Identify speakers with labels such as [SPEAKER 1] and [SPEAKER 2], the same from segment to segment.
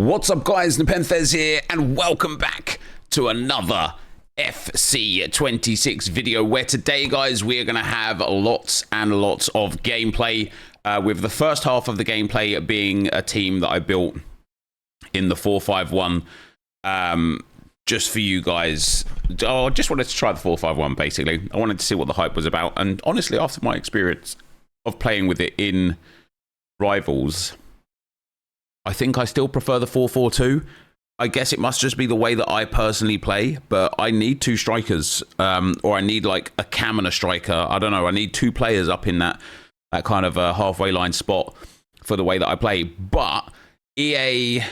[SPEAKER 1] What's up guys, NepentheZ here and welcome back to another FC26 video where today guys we're going to have lots and lots of gameplay with the first half of the gameplay being a team that I built in the 4-5-1 just for you guys. I just wanted to try the 4-5-1 basically. I wanted to see what the hype was about, and honestly after my experience of playing with it in Rivals, I think I still prefer the 4-4-2. I guess it must just be the way that I personally play, but I need two strikers, or I need like a cam and a striker. I don't know. I need two players up in that kind of halfway line spot for the way that I play. But EA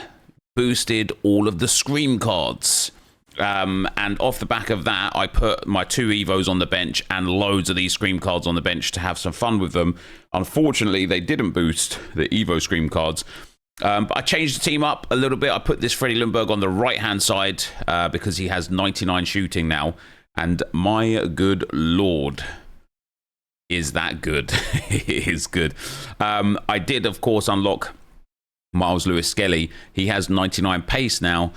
[SPEAKER 1] boosted all of the Scream cards. And off the back of that, I put my two Evos on the bench and loads of these Scream cards on the bench to have some fun with them. Unfortunately, they didn't boost the Evo Scream cards. But I changed the team up a little bit. I put this Freddie Lundberg on the right-hand side because he has 99 shooting now. And my good lord, is that good. It is good. I did, of course, unlock Miles Lewis-Skelly. He has 99 pace now,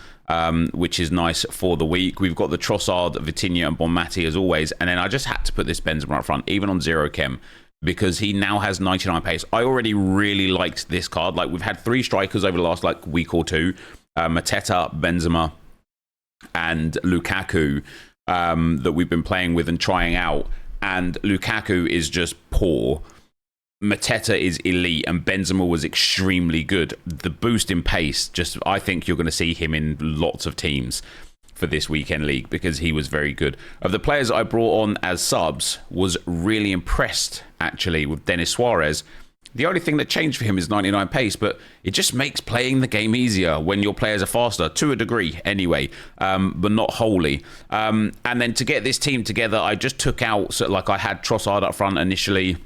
[SPEAKER 1] which is nice for the week. We've got the Trossard, Vitinha, and Bonmati as always. And then I just had to put this Benzema up front, even on 0 chem, because he now has 99 pace. I already really liked this card. Like, we've had three strikers over the last like week or two. Mateta, Benzema, and Lukaku that we've been playing with and trying out. And Lukaku is just poor. Mateta is elite, and Benzema was extremely good. The boost in pace, just I think you're going to see him in lots of teams for this weekend league because he was very good. Of the players I brought on as subs, was really impressed actually with Denis Suarez. The only thing that changed for him is 99 pace, but it just makes playing the game easier when your players are faster, to a degree anyway, but not wholly. And then to get this team together, I just took out, so like I had Trossard up front initially,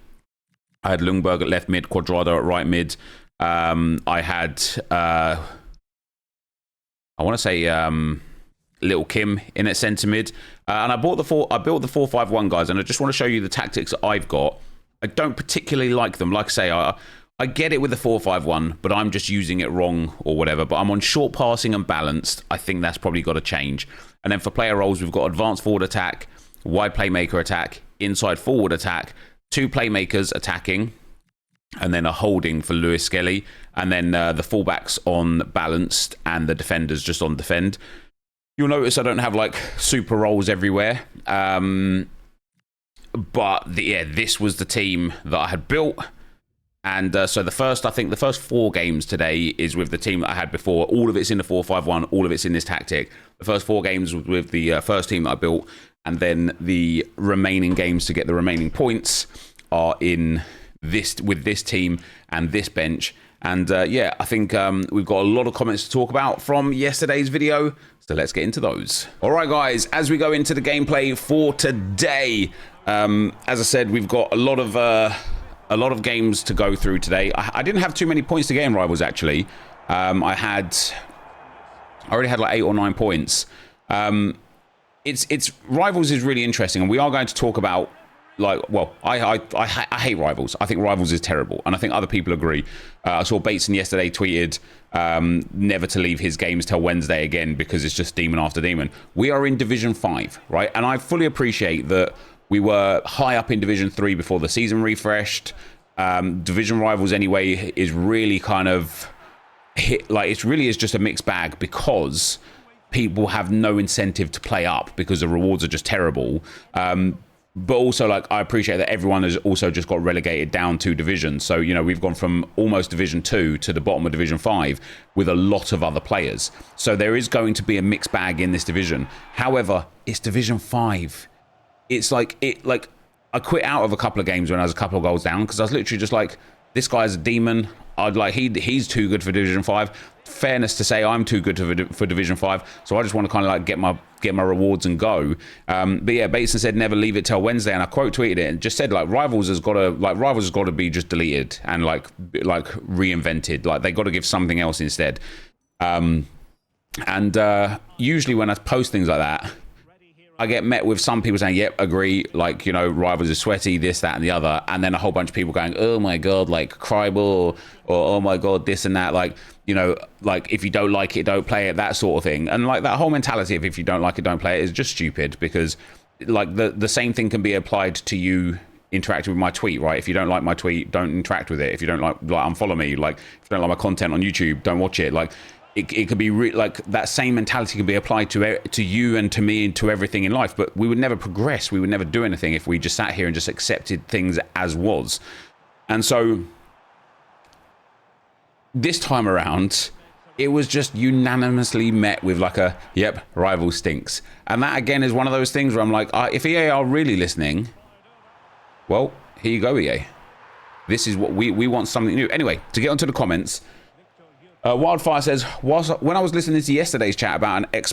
[SPEAKER 1] I had Lundberg at left mid, Quadrado at right mid, I had, I want to say, Little Kim in at centre mid, and I built the 4-5-1 guys, and I just want to show you the tactics that I've got. I don't particularly like them. Like I say, I get it with the 4-5-1, but I'm just using it wrong or whatever. But I'm on short passing and balanced. I think that's probably got to change. And then for player roles, we've got advanced forward attack, wide playmaker attack, inside forward attack, two playmakers attacking, and then a holding for Lewis-Skelly, and then the fullbacks on balanced and the defenders just on defend. You'll notice I don't have like super roles everywhere. But yeah, this was the team that I had built. And so I think the first 4 games today is with the team that I had before. All of it's in the 4-5-1, all of it's in this tactic. The first 4 games was with the first team that I built. And then the remaining games to get the remaining points are in this, with this team and this bench. And yeah, I think we've got a lot of comments to talk about from yesterday's video. So let's get into those. All right, guys, as we go into the gameplay for today, as I said, we've got a lot of games to go through today. I didn't have too many points to get in Rivals, actually. I already had like 8 or 9 points. It's Rivals is really interesting, and we are going to talk about, like, well, I hate Rivals. I think Rivals is terrible, and I think other people agree. I saw Bateson yesterday tweeted never to leave his games till Wednesday again because it's just demon after demon. We are in Division 5, right? And I fully appreciate that we were high up in Division 3 before the season refreshed. Division Rivals anyway is really kind of it really is just a mixed bag because people have no incentive to play up because the rewards are just terrible. But also, like, I appreciate that everyone has also just got relegated down 2 divisions. So, you know, we've gone from almost Division 2 to the bottom of Division 5 with a lot of other players. So there is going to be a mixed bag in this division. However, it's Division 5. It's like, I quit out of a couple of games when I was a couple of goals down because I was literally just like, this guy's a demon. I'd like, he's too good for Division 5. Fairness to say, I'm too good for Division 5, so I just want to kind of like get my rewards and go. But yeah, Bateson said never leave it till Wednesday, and I quote tweeted it and just said like Rivals has got to be just deleted and like reinvented. Like they got to give something else instead. And usually when I post things like that, I get met with some people saying, yep, agree, like, you know, Rivals is sweaty, this, that, and the other. And then a whole bunch of people going, oh my God, like, cribble, or oh my God, this and that. Like, you know, like, if you don't like it, don't play it, that sort of thing. And like that whole mentality of if you don't like it, don't play it is just stupid, because like the same thing can be applied to you interacting with my tweet, right? If you don't like my tweet, don't interact with it. If you don't like unfollow me. Like, if you don't like my content on YouTube, don't watch it. Like, it could be like that same mentality can be applied to you and to me and to everything in life. But we would never progress. We would never do anything if we just sat here and just accepted things as was. And so this time around, it was just unanimously met with like a, yep, Rival stinks. And that again is one of those things where I'm like, if EA are really listening, well, here you go, EA. This is what we want, something new. Anyway, to get onto the comments, Wildfire says, when I was listening to yesterday's chat about an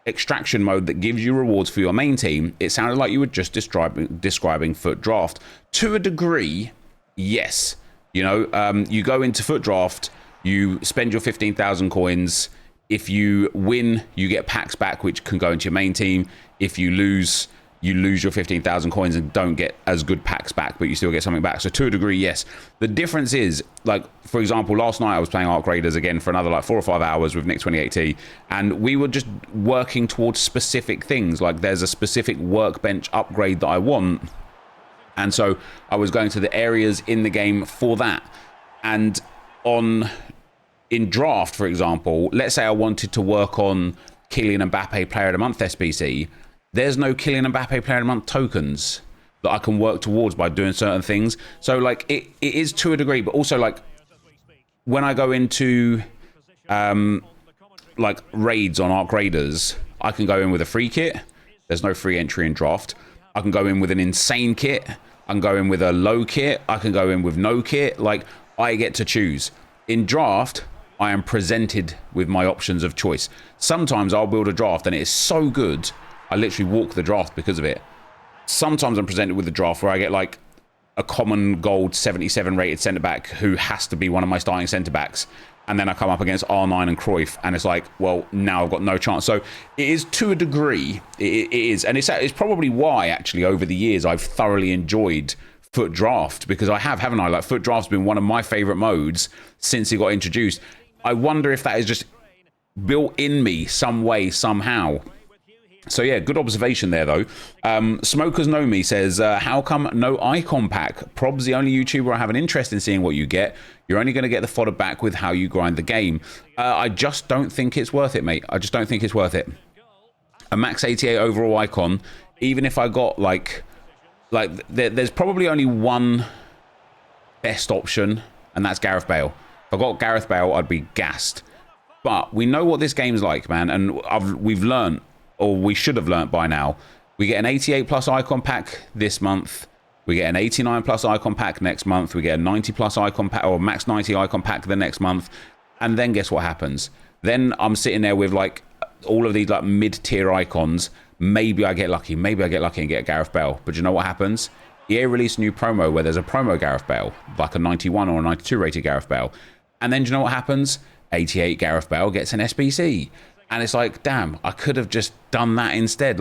[SPEAKER 1] extraction mode that gives you rewards for your main team, it sounded like you were just describing Foot Draft. To a degree, yes. You know, you go into Foot Draft, you spend your 15,000 coins. If you win, you get packs back, which can go into your main team. If you lose, you lose your 15,000 coins and don't get as good packs back, but you still get something back. So to a degree, yes. The difference is, like, for example, last night I was playing Arc Raiders again for another like 4 or 5 hours with Nick 28T, and we were just working towards specific things. Like, there's a specific workbench upgrade that I want, and so I was going to the areas in the game for that. And in draft, for example, let's say I wanted to work on Kylian Mbappe Player of the Month SBC. There's no Kylian Mbappe Player of the Month tokens that I can work towards by doing certain things. So like it is to a degree, but also like when I go into like raids on Arc Raiders, I can go in with a free kit. There's no free entry in draft. I can go in with an insane kit. I can go in with a low kit. I can go in with no kit. Like, I get to choose. In draft, I am presented with my options of choice. Sometimes I'll build a draft and it is so good, I literally walk the draft because of it. Sometimes I'm presented with a draft where I get like a common gold 77 rated centre back who has to be one of my starting centre backs, and then I come up against R9 and Cruyff, and it's like, well, now I've got no chance. So it is to a degree, it is, and it's probably why actually over the years I've thoroughly enjoyed Foot Draft, because I haven't I? Like, Foot Draft's been one of my favourite modes since it got introduced. I wonder if that is just built in me some way, somehow. So yeah, good observation there though. Smokers Know Me says, how come no icon pack? Prob's the only YouTuber I have an interest in seeing what you get. You're only going to get the fodder back with how you grind the game. I just don't think it's worth it, mate. I just don't think it's worth it. A max 88 overall icon, even if I got like there's probably only one best option, and that's Gareth Bale. If I got Gareth Bale, I'd be gassed. But we know what this game's like, man, and we've learned, or we should have learnt by now. We get an 88 plus icon pack this month. We get an 89 plus icon pack next month. We get a 90 plus icon pack, or max 90 icon pack the next month. And then guess what happens? Then I'm sitting there with like all of these like mid-tier icons. Maybe I get lucky. Maybe I get lucky and get a Gareth Bale. But you know what happens? EA released a new promo where there's a promo Gareth Bale, like a 91 or a 92 rated Gareth Bale. And then do you know what happens? 88 Gareth Bale gets an SBC. And it's like, damn, I could have just done that instead.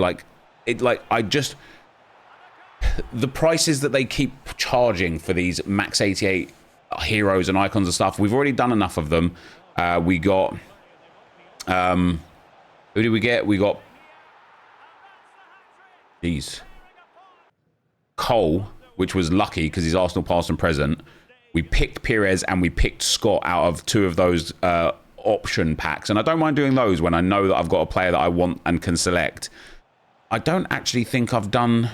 [SPEAKER 1] The prices that they keep charging for these max 88 heroes and icons and stuff, we've already done enough of them. We got, who did we get? We got, Cole, which was lucky because he's Arsenal past and present. We picked Perez and we picked Scott out of 2 of those option packs, and I don't mind doing those when I know that I've got a player that I want and can select. I don't actually think I've done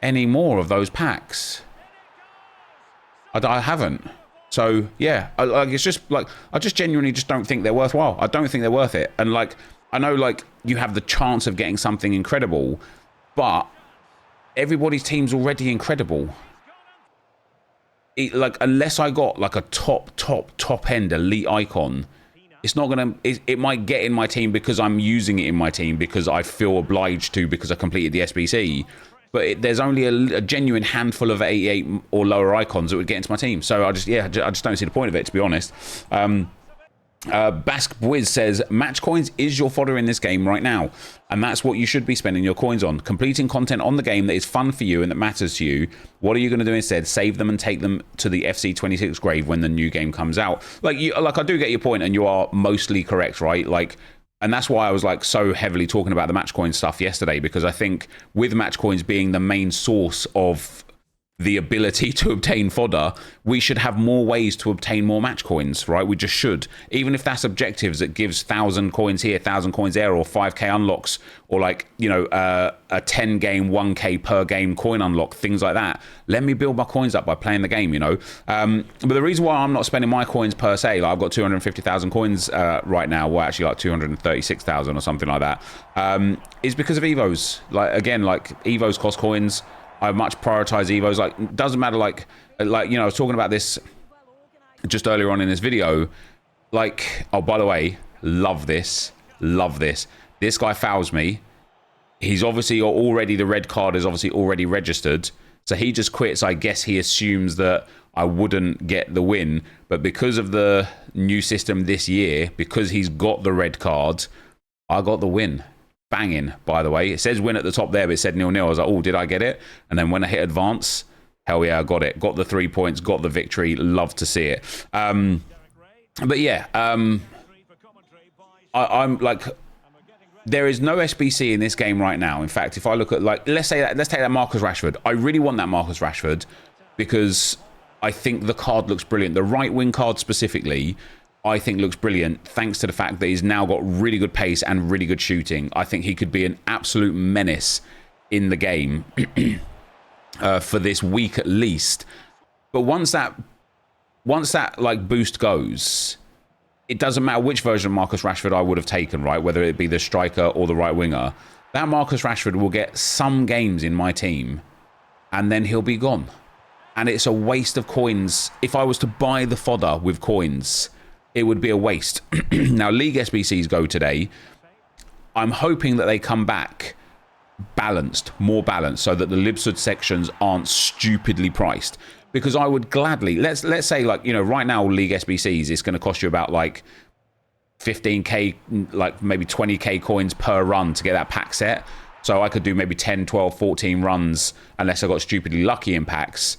[SPEAKER 1] any more of those packs. I haven't. So yeah, it's just like, I just genuinely just don't think they're worthwhile. I don't think they're worth it. And like, I know like you have the chance of getting something incredible, but everybody's team's already incredible. Like, unless I got like a top end elite icon, it's not gonna, it might get in my team because I'm using it in my team because I feel obliged to, because I completed the SBC. But there's only a genuine handful of 88 or lower icons that would get into my team. So I just don't see the point of it, to be honest. Basque Bwiz says, match coins is your fodder in this game right now, and that's what you should be spending your coins on. Completing content on the game that is fun for you and that matters to you. What are you going to do instead? Save them and take them to the FC26 grave when the new game comes out. Like, I do get your point, and you are mostly correct, right? Like, and that's why I was like so heavily talking about the match coin stuff yesterday, because I think with match coins being the main source of the ability to obtain fodder, we should have more ways to obtain more match coins, right? We just should. Even if that's objectives that gives 1,000 coins here, 1,000 coins there, or 5k unlocks, or like, you know, a 10 game, 1k per game coin unlock, things like that. Let me build my coins up by playing the game, you know? But the reason why I'm not spending my coins per se, like I've got 250,000 coins right now, well, actually like 236,000 or something like that, is because of Evos. Like, again, like Evos cost coins. I much prioritize Evos. Like, it doesn't matter, like, you know, I was talking about this just earlier on in this video. Like, oh, by the way, love this. This guy fouls me. He's obviously already, the red card is obviously already registered. So he just quits. I guess he assumes that I wouldn't get the win. But because of the new system this year, because he's got the red card, I got the win. Banging, by the way. It says win at the top there, but it said 0-0. I was like, oh, did I get it? And then when I hit advance, hell yeah, I got it. Got the 3 points, got the victory. Love to see it. But yeah, I'm like, there is no SBC in this game right now. In fact, if I look at, like, let's take that Marcus Rashford. I really want that Marcus Rashford because I think the card looks brilliant. The right wing card specifically, I think looks brilliant, thanks to the fact that he's now got really good pace and really good shooting. I think he could be an absolute menace in the game for this week at least. But once that like boost goes, it doesn't matter which version of Marcus Rashford I would have taken, right? Whether it be the striker or the right winger, that Marcus Rashford will get some games in my team, and then he'll be gone. And it's a waste of coins. If I was to buy the fodder with coins, it would be a waste. Now, League SBCs go today. I'm hoping that they come back balanced, more balanced, so that the Libsud sections aren't stupidly priced. Because I would gladly, let's say, like, you know, right now, League SBCs, it's going to cost you about like 15k, like maybe 20k coins per run to get that pack set. So I could do maybe 10, 12, 14 runs, unless I got stupidly lucky in packs,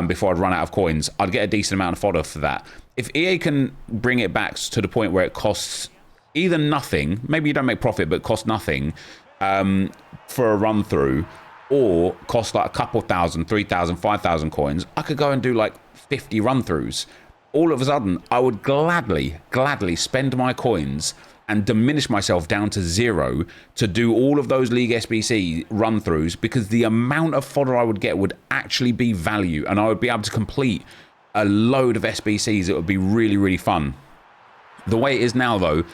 [SPEAKER 1] before I'd run out of coins. I'd get a decent amount of fodder for that. If EA can bring it back to the point where it costs either nothing, maybe you don't make profit, but cost nothing for a run through, or cost like a couple thousand, 3,000, 5,000 coins, I could go and do like 50 run throughs. All of a sudden, I would gladly spend my coins and diminish myself down to 0 to do all of those League SBC run throughs, because the amount of fodder I would get would actually be value, and I would be able to complete a load of SBCs. It would be really, really fun. The way it is now, though,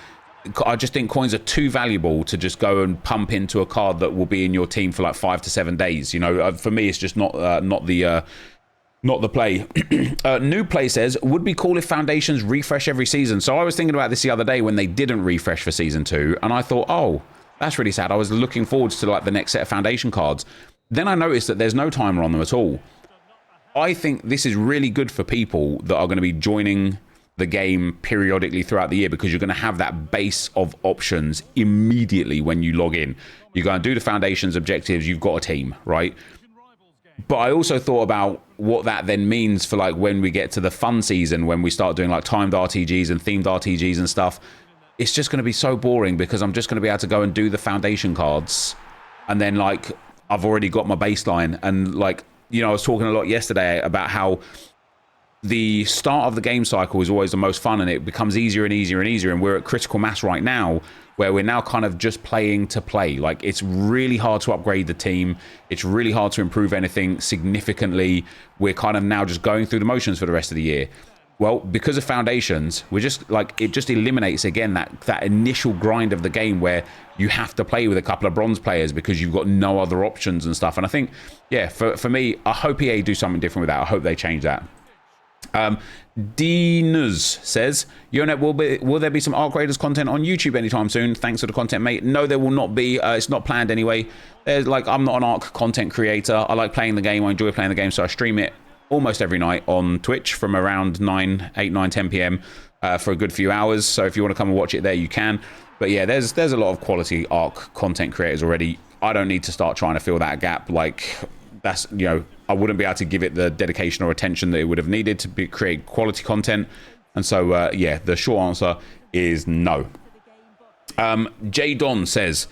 [SPEAKER 1] I just think coins are too valuable to just go and pump into a card that will be in your team for like 5 to 7 days. You know, for me, it's just not the play. New Play says, would be cool if Foundations refresh every season. So I was thinking about this the other day when they didn't refresh for Season 2, and I thought, oh, that's really sad. I was looking forward to like the next set of Foundation cards. Then I noticed that there's no timer on them at all. I think this is really good for people that are going to be joining the game periodically throughout the year, because you're going to have that base of options immediately when you log in. You go and do the Foundations objectives, you've got a team, right? But I also thought about what that then means for like when we get to the fun season, when we start doing like timed RTGs and themed RTGs and stuff. It's just going to be so boring, because I'm just going to be able to go and do the Foundation cards, and then like I've already got my baseline. And like, you know, I was talking a lot yesterday about how the start of the game cycle is always the most fun, and it becomes easier and easier and easier. And we're at critical mass right now, where we're now kind of just playing to play. Like, it's really hard to upgrade the team. It's really hard to improve anything significantly. We're kind of now just going through the motions for the rest of the year. Well, because of Foundations, we're just like, it just eliminates again that initial grind of the game where you have to play with a couple of bronze players because you've got no other options and stuff. And I think, yeah, for me, I hope EA do something different with that. I hope they change that. Deenuz says, Yonet, will there be some Arc Raiders content on YouTube anytime soon? Thanks for the content, mate. No, there will not be. It's not planned anyway. I'm not an Arc content creator. I like playing the game. I enjoy playing the game, so I stream it almost every night on Twitch from around 8, 9, 10 p.m. for a good few hours. So if you want to come and watch it there, you can. But yeah, there's a lot of quality ARC content creators already. I don't need to start trying to fill that gap. Like, that's, you know, I wouldn't be able to give it the dedication or attention that it would have needed to create quality content. And so, yeah, the short answer is no. J Don says,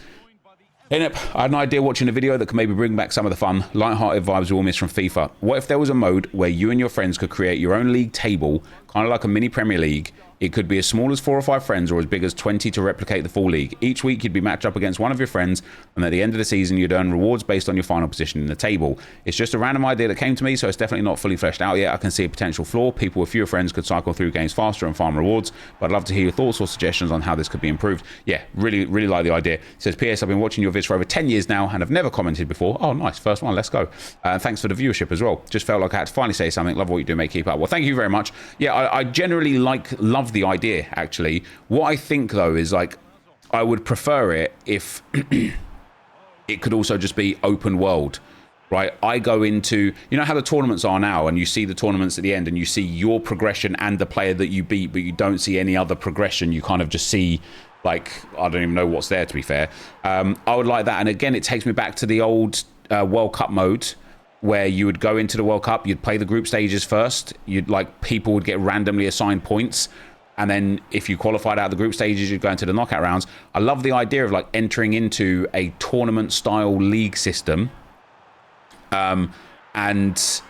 [SPEAKER 1] hey Nep, I had an idea watching a video that could maybe bring back some of the fun, light-hearted vibes we all miss from FIFA. What if there was a mode where you and your friends could create your own league table, kind of like a mini Premier League? It could be as small as 4 or 5 friends or as big as 20 to replicate the full league. Each week you'd be matched up against one of your friends, and at the end of the season you'd earn rewards based on your final position in the table. It's just a random idea that came to me, so it's definitely not fully fleshed out yet. I can see a potential flaw. People with fewer friends could cycle through games faster and farm rewards, but I'd love to hear your thoughts or suggestions on how this could be improved. Yeah, really like the idea. It says, P.S. I've been watching your vids for over 10 years now and have never commented before. Oh, nice. First one. Let's go. Thanks for the viewership as well. Just felt like I had to finally say something. Love what you do, mate. Keep up. Well, thank you very much. Yeah, I generally love the idea, actually. What I think, though, is like I would prefer it if it could also just be open world, right? I go into, you know how the tournaments are now, and you see the tournaments at the end and you see your progression and the player that you beat, but you don't see any other progression. You kind of just see, like, I don't even know what's there, to be fair. I would like that. And again, it takes me back to the old World Cup mode, where you would go into the World Cup, you'd play the group stages first, people would get randomly assigned points, and then if you qualified out of the group stages, you'd go into the knockout rounds. I love the idea of like entering into a tournament style league system. And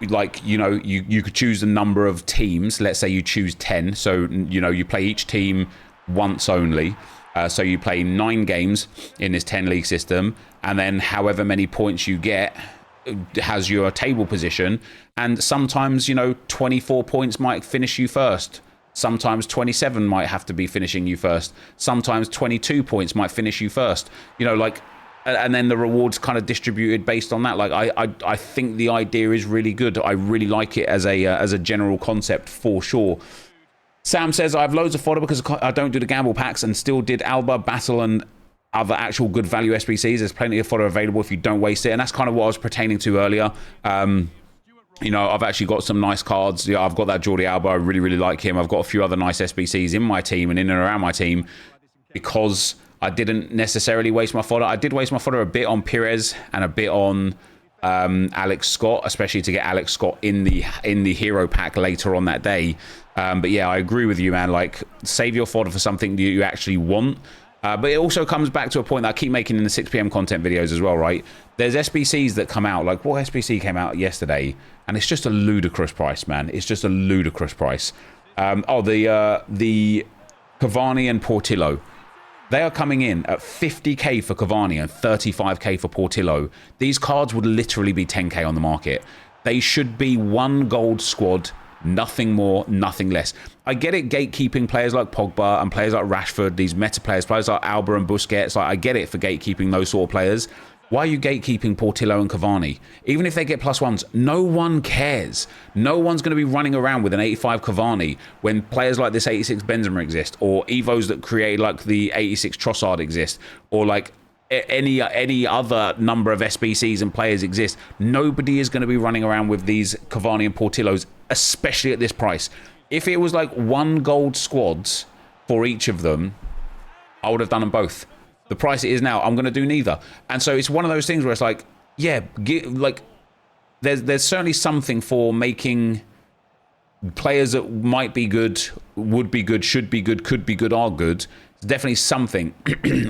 [SPEAKER 1] like, you know, you could choose a number of teams. Let's say you choose 10. So, you know, you play each team once only. So you play 9 games in this 10 league system. And then however many points you get has your table position. And sometimes, you know, 24 points might finish you first. Sometimes 27 might have to be finishing you first. Sometimes 22 points might finish you first. You know, like, and then the rewards kind of distributed based on that. Like, I think the idea is really good. I really like it as a general concept for sure. Sam says, I have loads of fodder because I don't do the gamble packs and still did Alba, Battle, and other actual good value SBCs. There's plenty of fodder available if you don't waste it. And that's kind of what I was pertaining to earlier. You know, I've actually got some nice cards. Yeah, I've got that Jordi Alba. I really like him. I've got a few other nice SBCs in my team and in and around my team because I didn't necessarily waste my fodder. I did waste my fodder a bit on Pires and a bit on Alex Scott, especially to get Alex Scott in the hero pack later on that day. But yeah, I agree with you, man. Like, save your fodder for something that you actually want. But it also comes back to a point that I keep making in the 6 p.m. content videos as well, right? There's SBCs that come out, like what SBC came out yesterday, and it's just a ludicrous price, man. It's just a ludicrous price. The Cavani and Portillo. They are coming in at 50k for Cavani and 35k for Portillo. These cards would literally be 10k on the market. They should be 1 gold squad, nothing more, nothing less. I get it, gatekeeping players like Pogba and players like Rashford, these meta players like Alba and Busquets. Like, I get it for gatekeeping those sort of players. Why are you gatekeeping Portillo and Cavani? Even if they get +1s, no one cares. No one's going to be running around with an 85 Cavani when players like this 86 Benzema exist, or Evos that create like the 86 Trossard exist, or like any other number of SBCs and players exist. Nobody is going to be running around with these Cavani and Portillos, especially at this price. If it was like 1 gold squads for each of them, I would have done them both. The price it is now, I'm going to do neither. And so it's one of those things where it's like, yeah, like there's certainly something for making players that might be good, would be good, should be good, could be good, are good. There's definitely something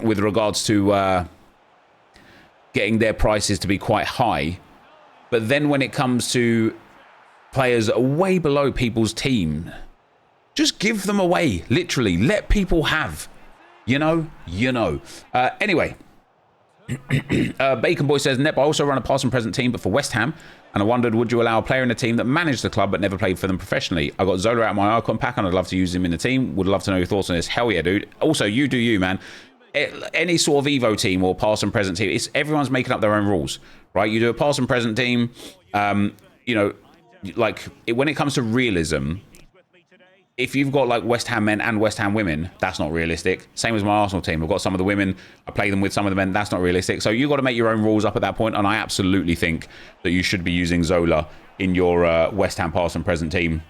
[SPEAKER 1] with regards to getting their prices to be quite high. But then when it comes to players that are way below people's team, just give them away. Literally, let people have. You know. Anyway, Bacon Boy says, Nep, I also run a past and present team, but for West Ham, and I wondered, would you allow a player in the team that managed the club but never played for them professionally? I got Zola out of my icon pack, and I'd love to use him in the team. Would love to know your thoughts on this. Hell yeah, dude. Also, you do you, man. Any sort of Evo team or past and present team, everyone's making up their own rules, right? You do a past and present team, you know, like when it comes to realism, if you've got like West Ham men and West Ham women, that's not realistic. Same as my Arsenal team. I've got some of the women, I play them with some of the men, that's not realistic. So you've got to make your own rules up at that point, and I absolutely think that you should be using Zola in your West Ham past and present team.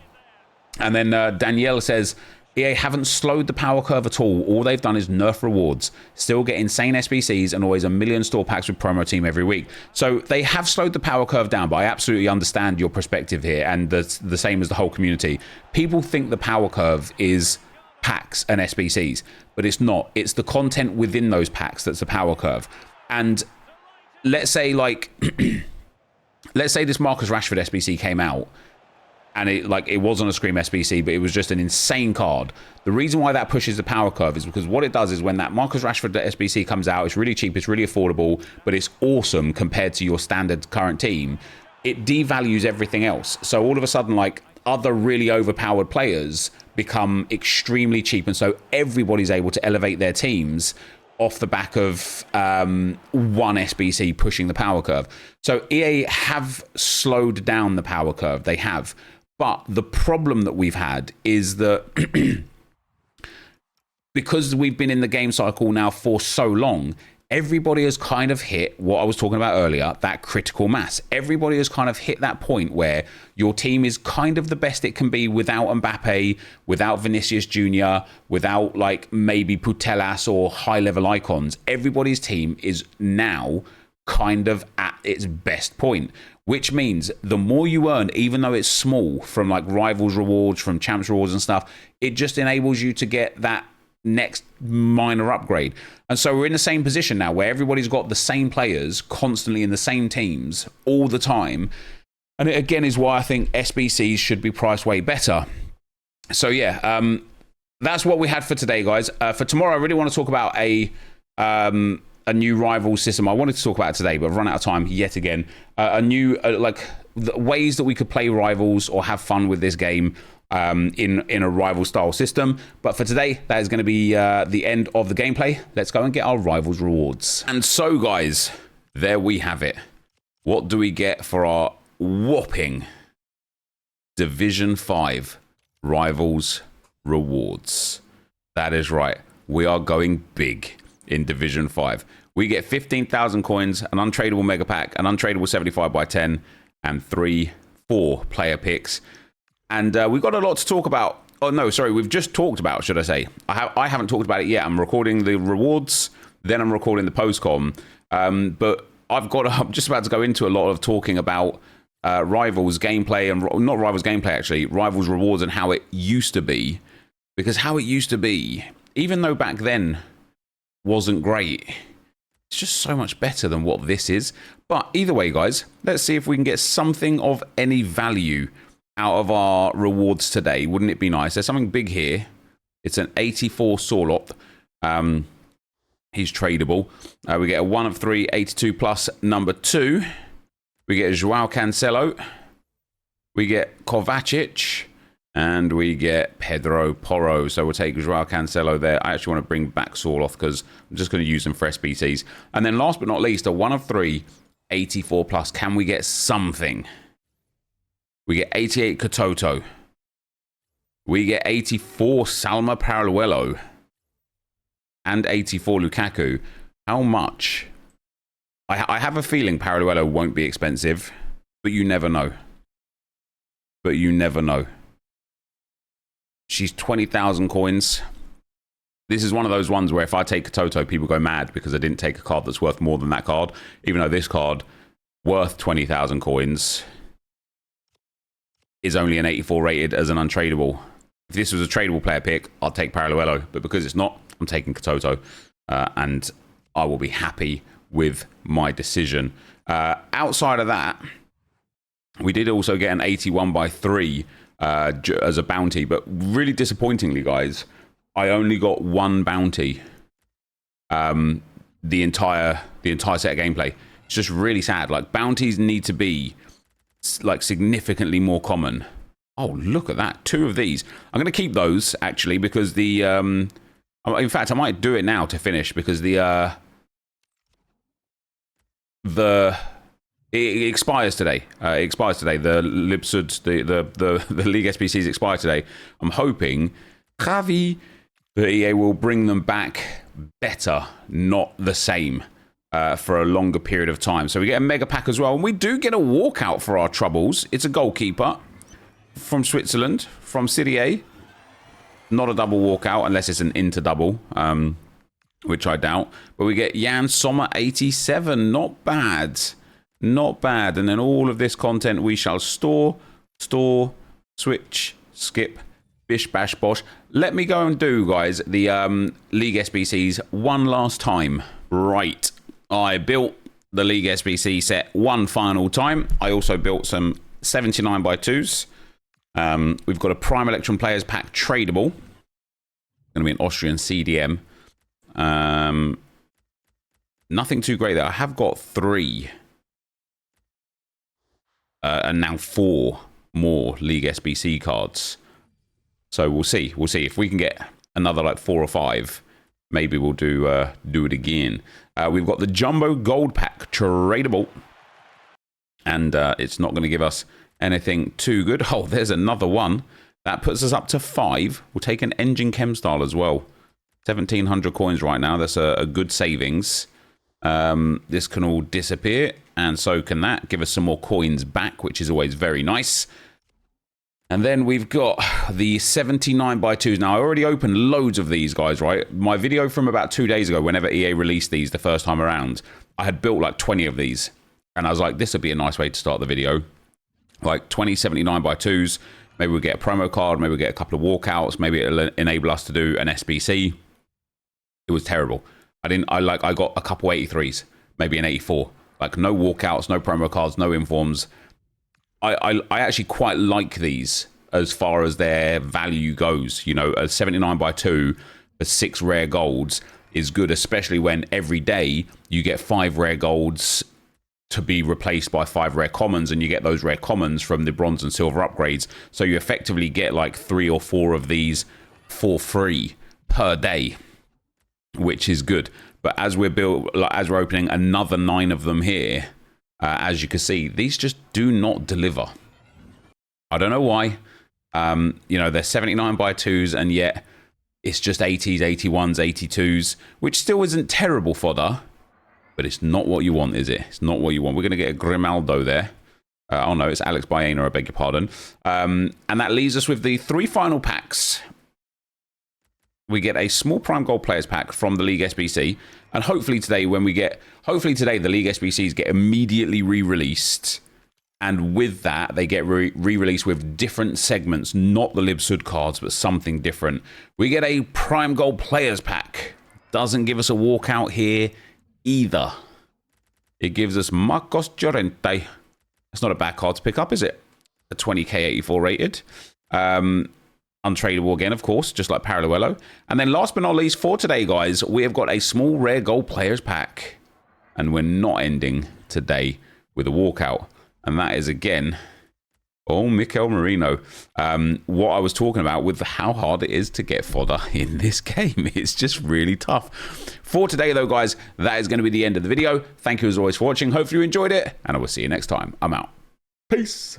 [SPEAKER 1] And then Danielle says, EA haven't slowed the power curve at all. All they've done is nerf rewards. Still get insane SBCs and always a million store packs with promo team every week. So they have slowed the power curve down, but I absolutely understand your perspective here, and the same as the whole community. People think the power curve is packs and SBCs, but it's not. It's the content within those packs that's the power curve. And let's say, like, let's say this Marcus Rashford SBC came out, and it wasn't a Scream SBC, but it was just an insane card. The reason why that pushes the power curve is because what it does is when that Marcus Rashford SBC comes out, it's really cheap, it's really affordable, but it's awesome compared to your standard current team. It devalues everything else. So all of a sudden, like, other really overpowered players become extremely cheap, and so everybody's able to elevate their teams off the back of one SBC pushing the power curve. So EA have slowed down the power curve. They have. But the problem that we've had is that because we've been in the game cycle now for so long, everybody has kind of hit what I was talking about earlier, that critical mass. Everybody has kind of hit that point where your team is kind of the best it can be without Mbappe, without Vinicius Jr., without like maybe Putellas or high-level icons. Everybody's team is now kind of at its best point, which means the more you earn, even though it's small, from like Rivals rewards, from Champs rewards and stuff, it just enables you to get that next minor upgrade. And so we're in the same position now where everybody's got the same players constantly in the same teams all the time. And it again is why I think SBCs should be priced way better. So yeah, that's what we had for today, guys. For tomorrow, I really want to talk about a new rival system. I wanted to talk about it today, but I've run out of time yet again. A new ways that we could play rivals or have fun with this game in a rival style system. But for today, that is going to be the end of the gameplay. Let's go and get our rivals rewards. And so, guys, there we have it. What do we get for our whopping Division 5 rivals rewards? That is right. We are going big in Division 5. We get 15,000 coins, an untradeable mega pack, an untradeable 75 by 10, and 4 player picks. And we've got a lot to talk about. Oh, no, sorry, we've just talked about, should I say. I haven't talked about it yet. I'm recording the rewards, then I'm recording the post-com. But I'm just about to go into a lot of talking about Rivals gameplay, and not Rivals gameplay, actually, Rivals rewards and how it used to be. Because how it used to be, even though back then wasn't great, it's just so much better than what this is. But either way, guys, let's see if we can get something of any value out of our rewards today. Wouldn't it be nice? There's something big here. It's an 84 Sorlop. He's tradable. We get a 1 of 3 82 plus number 2. We get Joao Cancelo. We get Kovacic. And we get Pedro Porro. So we'll take Joao Cancelo there. I actually want to bring back Sorloth because I'm just going to use them for SBCs. And then last but not least, a 1 of 3 84 plus. Can we get something? We get 88 Katoto. We get 84 Salma Paraluelo. And 84 Lukaku. How much? I have a feeling Paraluelo won't be expensive, but you never know. She's 20,000 coins. This is one of those ones where if I take Katoto, people go mad because I didn't take a card that's worth more than that card, even though this card, worth 20,000 coins, is only an 84 rated as an untradeable. If this was a tradable player pick, I'd take Paraluelo, but because it's not, I'm taking Katoto, and I will be happy with my decision. Outside of that, we did also get an 81 by 3 as a bounty, but really disappointingly, guys, I only got 1 bounty the entire set of gameplay. It's just really sad. Like, bounties need to be like significantly more common. Oh, look at that, 2 of these. I'm going to keep those actually because the in fact, I might do it now to finish because it expires today. The Libsud, the League SBCs expire today. I'm hoping, Javi, that EA will bring them back better, not the same, for a longer period of time. So we get a mega pack as well, and we do get a walkout for our troubles. It's a goalkeeper from Switzerland, from City A. Not a double walkout unless it's an into double, which I doubt. But we get Jan Sommer 87. Not bad. Not bad. And then all of this content we shall store, switch, skip, bish, bash, bosh. Let me go and do, guys, the League SBCs one last time. Right. I built the League SBC set one final time. I also built some 79x2s. We've got a Prime Electron Players Pack tradable. Going to be an Austrian CDM. Nothing too great there. I have got 3. And now 4 more League SBC cards. So we'll see. We'll see if we can get another like 4 or 5. Maybe we'll do it again. We've got the Jumbo Gold Pack tradable. And it's not going to give us anything too good. Oh, there's another one. That puts us up to 5. We'll take an Engine Chem Style as well. 1,700 coins right now. That's a good savings. This can all disappear. And so can that. Give us some more coins back, which is always very nice. And then we've got the 79x2s. Now, I already opened loads of these, guys, right? My video from about 2 days ago, whenever EA released these the first time around, I had built like 20 of these. And I was like, this would be a nice way to start the video. Like 20 79x2s. Maybe we'll get a promo card. Maybe we'll get a couple of walkouts. Maybe it'll enable us to do an SBC. It was terrible. I got a couple 83s. Maybe an 84. Like no walkouts, no promo cards, no informs. I actually quite like these as far as their value goes. You know, a 79x2 for 6 rare golds is good, especially when every day you get 5 rare golds to be replaced by 5 rare commons, and you get those rare commons from the bronze and silver upgrades. So you effectively get like 3 or 4 of these for free per day, which is good. But as we're opening another 9 of them here, as you can see, these just do not deliver. I don't know why. You know, they're 79x2s, and yet it's just 80s, 81s, 82s, which still isn't terrible fodder, but it's not what you want, is it? It's not what you want. We're going to get a Grimaldo there. Oh no, it's Alex Baena, I beg your pardon. And that leaves us with the 3 final packs. We get a small Prime Gold Players Pack from the League SBC. And hopefully today, the League SBCs get immediately re-released. And with that, they get re-released with different segments, not the Libsud cards, but something different. We get a Prime Gold Players Pack. Doesn't give us a walkout here either. It gives us Marcos Llorente. That's not a bad card to pick up, is it? A 20k 84 rated. Untradeable again, of course, just like Parallelo. And then last but not least for today, guys, we have got a small rare gold players pack. And we're not ending today with a walkout. And that is, again, oh, Mikel Merino. What I was talking about with how hard it is to get fodder in this game. It's just really tough. For today, though, guys, that is going to be the end of the video. Thank you, as always, for watching. Hopefully you enjoyed it. And I will see you next time. I'm out. Peace.